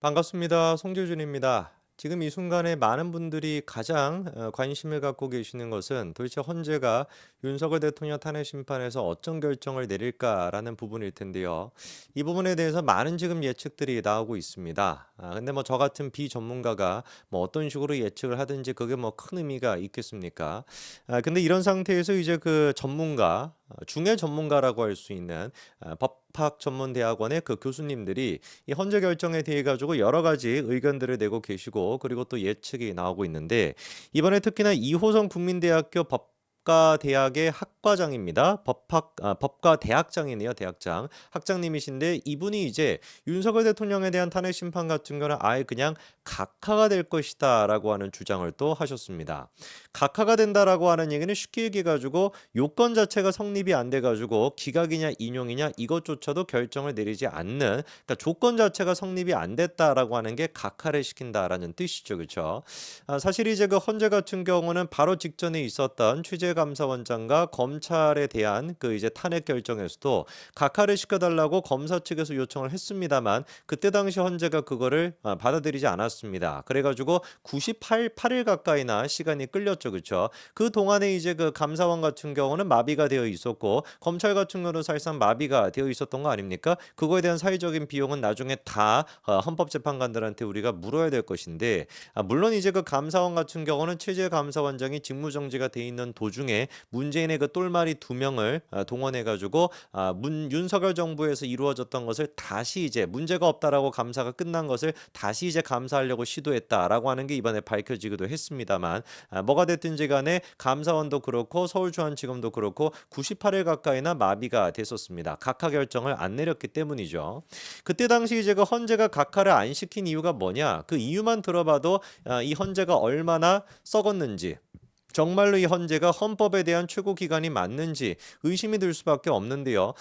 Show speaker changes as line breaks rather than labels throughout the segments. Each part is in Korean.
반갑습니다. 송재준입니다. 지금 이 순간에 많은 분들이 가장 관심을 갖고 계시는 것은 도대체 헌재가 윤석열 대통령 탄핵 심판에서 어떤 결정을 내릴까라는 부분일 텐데요. 이 부분에 대해서 많은 지금 예측들이 나오고 있습니다. 근데 뭐 저 같은 비전문가가 뭐 어떤 식으로 예측을 하든지 그게 뭐 큰 의미가 있겠습니까? 근데 이런 상태에서 이제 그 전문가, 중의 전문가라고 할 수 있는 법학 전문 대학원의 그 교수님들이 이 헌재 결정에 대해 가지고 여러 가지 의견들을 내고 계시고 그리고 또 예측이 나오고 있는데 이번에 특히나 이호선 국민대학교 법과대학의 학과장입니다. 법과대학장이네요. 대학장. 학장님이신데 이분이 이제 윤석열 대통령에 대한 탄핵 심판 같은 거는 아예 그냥 각하가 될 것이다라고 하는 주장을 또 하셨습니다. 각하가 된다라고 하는 얘기는 쉽게 얘기해 가지고 요건 자체가 성립이 안 돼 가지고 기각이냐 인용이냐 이것조차도 결정을 내리지 않는, 그러니까 조건 자체가 성립이 안 됐다라고 하는 게 각하를 시킨다라는 뜻이죠. 그렇죠? 사실 이제 그 헌재 같은 경우는 바로 직전에 있었던 취재감사원장과 검찰에 대한 그 이제 탄핵 결정에서도 각하를 시켜달라고 검사 측에서 요청을 했습니다만 그때 당시 헌재가 그거를 받아들이지 않았습니다. 그래가지고 98일 가까이나 시간이 끌렸죠. 그렇죠? 그 동안에 이제 그 감사원 같은 경우는 마비가 되어 있었고 검찰 같은 경우는 사실상 마비가 되어 있었던 거 아닙니까? 그거에 대한 사회적인 비용은 나중에 다 헌법재판관들한테 우리가 물어야 될 것인데, 물론 이제 그 감사원 같은 경우는 최재 감사원장이 직무정지가 돼 있는 도중에 문재인의 그 똘마리 두 명을 동원해가지고 윤석열 정부에서 이루어졌던 것을 다시 이제 문제가 없다라고 감사가 끝난 것을 다시 이제 감사하려고 시도했다라고 하는 게 이번에 밝혀지기도 했습니다만, 뭐가 됐든지 간에 감사원도 그렇고 서울중앙지검도 그렇고 98일 가까이나 마비가 됐었습니다. 각하 결정을 안 내렸기 때문이죠. 그때 당시 이제 그 헌재가 각하를 안 시킨 이유가 뭐냐? 그 이유만 들어봐도 이 헌재가 얼마나 썩었는지, 정말로 이 헌재가 헌법에 대한 최고 기관이 맞는지 의심이 들 수밖에 없는데요.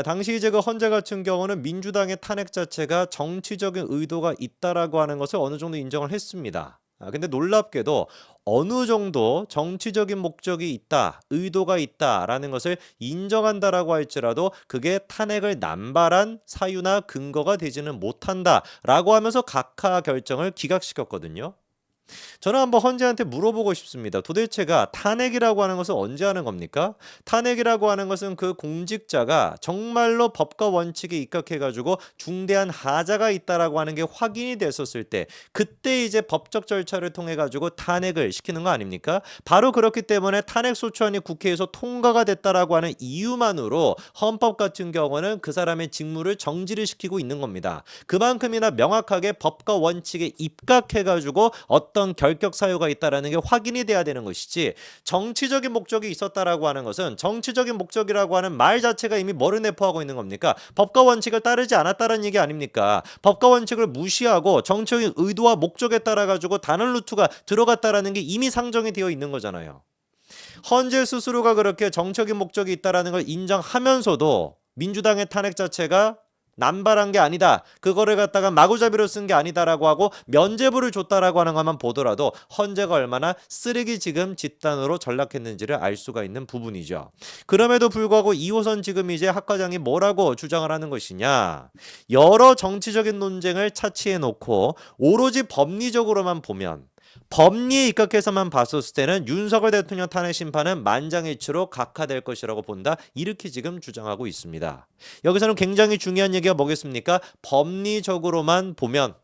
당시 이제 그 헌재 같은 경우는 민주당의 탄핵 자체가 정치적인 의도가 있다라고 하는 것을 어느 정도 인정을 했습니다. 근데 놀랍게도 어느 정도 정치적인 목적이 있다, 의도가 있다라는 것을 인정한다라고 할지라도 그게 탄핵을 남발한 사유나 근거가 되지는 못한다라고 하면서 각하 결정을 기각시켰거든요. 저는 한번 헌재한테 물어보고 싶습니다. 도대체가 탄핵이라고 하는 것은 언제 하는 겁니까? 탄핵이라고 하는 것은 그 공직자가 정말로 법과 원칙에 입각해가지고 중대한 하자가 있다라고 하는 게 확인이 됐었을 때, 그때 이제 법적 절차를 통해 가지고 탄핵을 시키는 거 아닙니까? 바로 그렇기 때문에 탄핵 소추안이 국회에서 통과가 됐다라고 하는 이유만으로 헌법 같은 경우는 그 사람의 직무를 정지를 시키고 있는 겁니다. 그만큼이나 명확하게 법과 원칙에 입각해가지고 어떤 결격 사유가 있다라는 게 확인이 돼야 되는 것이지, 정치적인 목적이 있었다라고 하는 것은, 정치적인 목적이라고 하는 말 자체가 이미 뭐를 내포하고 있는 겁니까? 법과 원칙을 따르지 않았다는 얘기 아닙니까? 법과 원칙을 무시하고 정치적인 의도와 목적에 따라 가지고 다른 루트가 들어갔다라는 게 이미 상정이 되어 있는 거잖아요. 헌재 스스로가 그렇게 정적인 목적이 있다라는 걸 인정하면서도 민주당의 탄핵 자체가 남발한 게 아니다, 그거를 갖다가 마구잡이로 쓴 게 아니다라고 하고 면죄부를 줬다라고 하는 것만 보더라도 헌재가 얼마나 쓰레기 지금 집단으로 전락했는지를 알 수가 있는 부분이죠. 그럼에도 불구하고 이호선 지금 이제 학과장이 뭐라고 주장을 하는 것이냐, 여러 정치적인 논쟁을 차치해 놓고 오로지 법리적으로만 보면, 법리에 입각해서만 봤었을 때는 윤석열 대통령 탄핵 심판은 만장일치로 각하될 것이라고 본다, 이렇게 지금 주장하고 있습니다. 여기서는 굉장히 중요한 얘기가 뭐겠습니까? 법리적으로만 보면,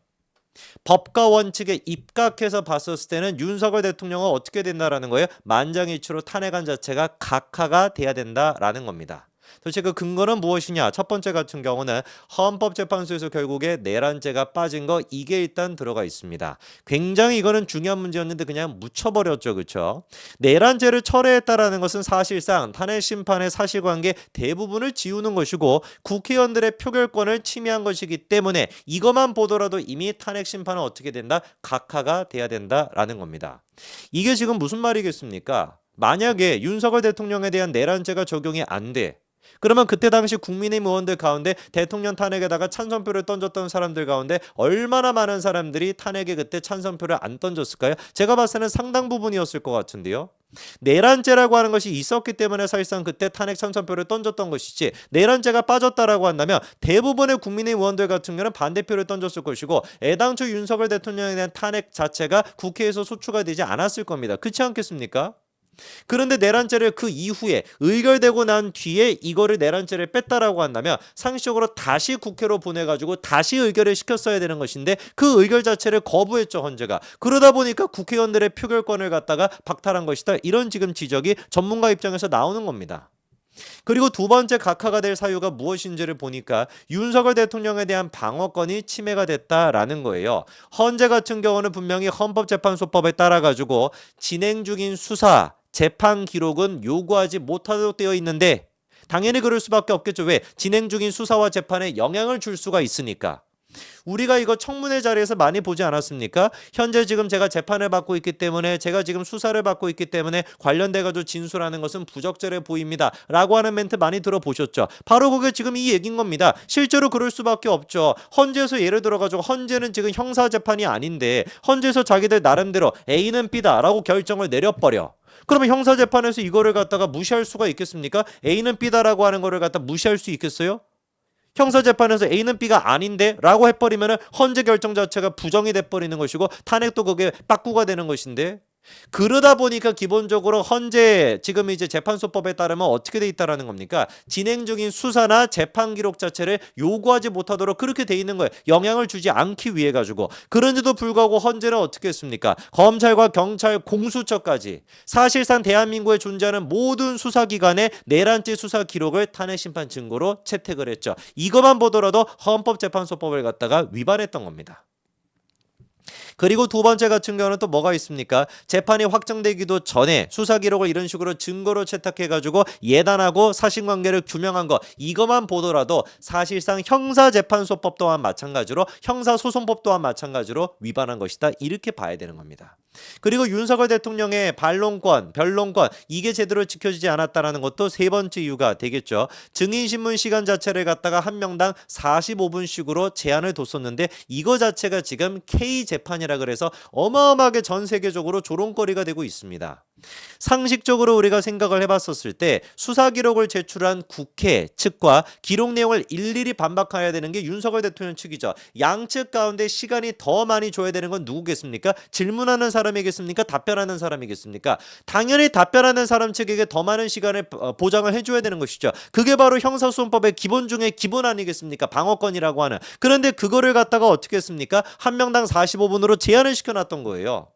법과 원칙에 입각해서 봤었을 때는 윤석열 대통령은 어떻게 된다라는 거예요? 만장일치로 탄핵안 자체가 각하가 돼야 된다라는 겁니다. 도대체 그 근거는 무엇이냐? 첫 번째 같은 경우는 헌법재판소에서 결국에 내란죄가 빠진 거, 이게 일단 들어가 있습니다. 굉장히 이거는 중요한 문제였는데 그냥 묻혀버렸죠. 그렇죠? 내란죄를 철회했다라는 것은 사실상 탄핵 심판의 사실관계 대부분을 지우는 것이고 국회의원들의 표결권을 침해한 것이기 때문에 이것만 보더라도 이미 탄핵 심판은 어떻게 된다? 각하가 돼야 된다라는 겁니다. 이게 지금 무슨 말이겠습니까? 만약에 윤석열 대통령에 대한 내란죄가 적용이 안 돼, 그러면 그때 당시 국민의힘 의원들 가운데 대통령 탄핵에다가 찬성표를 던졌던 사람들 가운데 얼마나 많은 사람들이 탄핵에 그때 찬성표를 안 던졌을까요? 제가 봤을 때는 상당 부분이었을 것 같은데요. 내란죄라고 하는 것이 있었기 때문에 사실상 그때 탄핵 찬성표를 던졌던 것이지, 내란죄가 빠졌다라고 한다면 대부분의 국민의힘 의원들 같은 경우는 반대표를 던졌을 것이고 애당초 윤석열 대통령에 대한 탄핵 자체가 국회에서 소추가 되지 않았을 겁니다. 그렇지 않겠습니까? 그런데 내란죄를 그 이후에 의결되고 난 뒤에 이거를 내란죄를 뺐다라고 한다면 상식적으로 다시 국회로 보내가지고 다시 의결을 시켰어야 되는 것인데 그 의결 자체를 거부했죠, 헌재가. 그러다 보니까 국회의원들의 표결권을 갖다가 박탈한 것이다, 이런 지금 지적이 전문가 입장에서 나오는 겁니다. 그리고 두 번째 각하가 될 사유가 무엇인지를 보니까 윤석열 대통령에 대한 방어권이 침해가 됐다라는 거예요. 헌재 같은 경우는 분명히 헌법재판소법에 따라 가지고 진행 중인 수사, 재판 기록은 요구하지 못하도록 되어 있는데 당연히 그럴 수밖에 없겠죠. 왜? 진행 중인 수사와 재판에 영향을 줄 수가 있으니까. 우리가 이거 청문회 자리에서 많이 보지 않았습니까? 현재 지금 제가 재판을 받고 있기 때문에, 제가 지금 수사를 받고 있기 때문에 관련돼가지고 진술하는 것은 부적절해 보입니다 라고 하는 멘트 많이 들어보셨죠? 바로 그게 지금 이 얘기인 겁니다. 실제로 그럴 수밖에 없죠. 헌재에서 예를 들어가지고 헌재는 지금 형사재판이 아닌데 헌재에서 자기들 나름대로 A는 B다 라고 결정을 내려버려. 그러면 형사재판에서 이거를 갖다가 무시할 수가 있겠습니까? A는 B다라고 하는 거를 갖다 무시할 수 있겠어요? 형사재판에서 A는 B가 아닌데 라고 해버리면 헌재 결정 자체가 부정이 돼버리는 것이고 탄핵도 그게 빠꾸가 되는 것인데, 그러다 보니까 기본적으로 헌재 지금 이제 재판소법에 따르면 어떻게 돼 있다라는 겁니까? 진행 중인 수사나 재판 기록 자체를 요구하지 못하도록 그렇게 돼 있는 거예요. 영향을 주지 않기 위해 가지고. 그런데도 불구하고 헌재는 어떻게 했습니까? 검찰과 경찰, 공수처까지 사실상 대한민국에 존재하는 모든 수사기관의 내란죄 수사 기록을 탄핵심판 증거로 채택을 했죠. 이것만 보더라도 헌법재판소법을 갖다가 위반했던 겁니다. 그리고 두 번째 같은 경우는 또 뭐가 있습니까? 재판이 확정되기도 전에 수사 기록을 이런 식으로 증거로 채택해가지고 예단하고 사실관계를 규명한 거, 이것만 보더라도 사실상 형사재판소법 또한 마찬가지로, 형사소송법 또한 마찬가지로 위반한 것이다, 이렇게 봐야 되는 겁니다. 그리고 윤석열 대통령의 반론권, 변론권, 이게 제대로 지켜지지 않았다는 것도 세 번째 이유가 되겠죠. 증인신문 시간 자체를 갖다가 한 명당 45분씩으로 제한을 뒀었는데 이거 자체가 지금 K재판이라 그래서 어마어마하게 전 세계적으로 조롱거리가 되고 있습니다. 상식적으로 우리가 생각을 해봤었을 때 수사 기록을 제출한 국회 측과 기록 내용을 일일이 반박해야 되는 게 윤석열 대통령 측이죠. 양측 가운데 시간이 더 많이 줘야 되는 건 누구겠습니까? 질문하는 사람이겠습니까? 답변하는 사람이겠습니까? 당연히 답변하는 사람 측에게 더 많은 시간을 보장을 해줘야 되는 것이죠. 그게 바로 형사소송법의 기본 중에 기본 아니겠습니까? 방어권이라고 하는. 그런데 그거를 갖다가 어떻게 했습니까? 한 명당 45분으로 제한을 시켜놨던 거예요.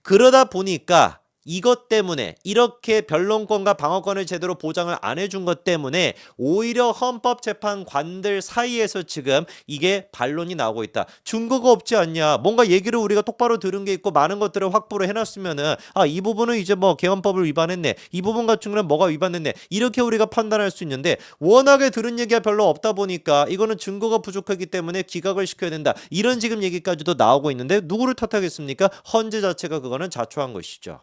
그러다 보니까 이것 때문에, 이렇게 변론권과 방어권을 제대로 보장을 안 해준 것 때문에 오히려 헌법재판관들 사이에서 지금 이게 반론이 나오고 있다. 증거가 없지 않냐, 뭔가 얘기를 우리가 똑바로 들은 게 있고 많은 것들을 확보를 해놨으면은 이 부분은 이제 뭐 개헌법을 위반했네, 이 부분 같은 경우는 뭐가 위반했네, 이렇게 우리가 판단할 수 있는데 워낙에 들은 얘기가 별로 없다 보니까 이거는 증거가 부족하기 때문에 기각을 시켜야 된다, 이런 지금 얘기까지도 나오고 있는데 누구를 탓하겠습니까? 헌재 자체가 그거는 자초한 것이죠.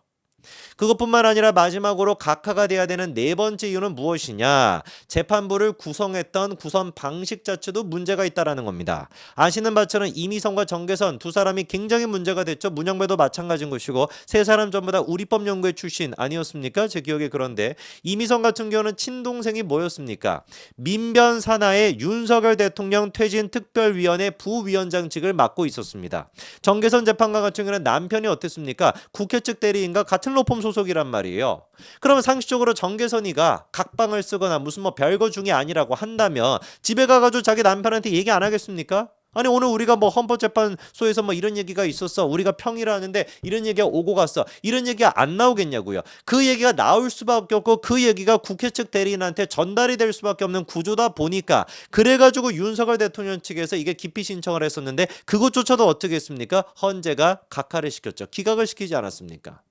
그것뿐만 아니라 마지막으로 각하가 돼야 되는 네 번째 이유는 무엇이냐? 재판부를 구성했던 구성 방식 자체도 문제가 있다라는 겁니다. 아시는 바처럼 이미선과 정계선 두 사람이 굉장히 문제가 됐죠. 문영배도 마찬가지인 것이고 세 사람 전부 다 우리법연구회 출신 아니었습니까? 제 기억에. 그런데 이미선 같은 경우는 친동생이 뭐였습니까? 민변 산하의 윤석열 대통령 퇴진 특별위원회 부위원장직을 맡고 있었습니다. 정계선 재판관 같은 경우는 남편이 어땠습니까? 국회 측 대리인과 같은 로펌 소속이란 말이에요. 그러면 상식적으로 정계선이가 각방을 쓰거나 무슨 뭐 별거 중에 아니라고 한다면 집에 가가지고 자기 남편한테 얘기 안 하겠습니까? 아니 오늘 우리가 뭐 헌법재판소에서 뭐 이런 얘기가 있었어, 우리가 평의를 하는데 이런 얘기가 오고 갔어, 이런 얘기가 안 나오겠냐고요. 그 얘기가 나올 수밖에 없고 그 얘기가 국회 측 대리인한테 전달이 될 수밖에 없는 구조다 보니까, 그래가지고 윤석열 대통령 측에서 이게 기피 신청을 했었는데 그것조차도 어떻게 했습니까? 헌재가 각하를 시켰죠. 기각을 시키지 않았습니까?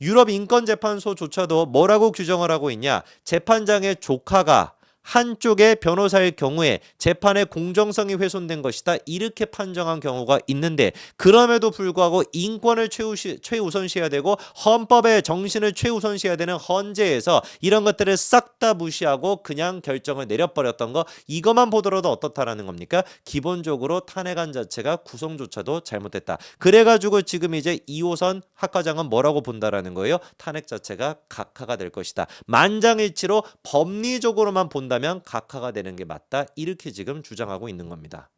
유럽 인권재판소조차도 뭐라고 규정을 하고 있냐? 재판장의 조카가 한쪽의 변호사일 경우에 재판의 공정성이 훼손된 것이다. 이렇게 판정한 경우가 있는데 그럼에도 불구하고 인권을 최우선시해야 되고 헌법의 정신을 최우선시해야 되는 헌재에서 이런 것들을 싹 다 무시하고 그냥 결정을 내려버렸던 거 이것만 보더라도 어떻다라는 겁니까? 기본적으로 탄핵안 자체가 구성조차도 잘못됐다. 그래가지고 지금 이제 2호선 학과장은 뭐라고 본다라는 거예요? 탄핵 자체가 각하가 될 것이다. 만장일치로 법리적으로만 본다면 각하가 되는 게 맞다. 이렇게 지금 주장하고 있는 겁니다.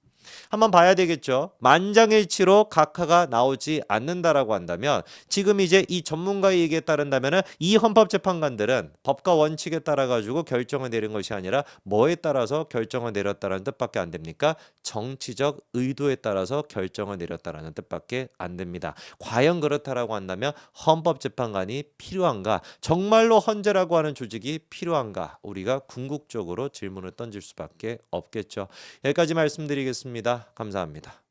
한번 봐야 되겠죠. 만장일치로 각하가 나오지 않는다라고 한다면 지금 이제 이 전문가의 얘기에 따른다면은 이 헌법재판관들은 법과 원칙에 따라 가지고 결정을 내린 것이 아니라 뭐에 따라서 결정을 내렸다라는 뜻밖에 안 됩니까? 정치적 의도에 따라서 결정을 내렸다라는 뜻밖에 안 됩니다. 과연 그렇다라고 한다면 헌법재판관이 필요한가? 정말로 헌재라고 하는 조직이 필요한가? 우리가 궁극적으로 질문을 던질 수밖에 없겠죠. 여기까지 말씀드리겠습니다. 감사합니다.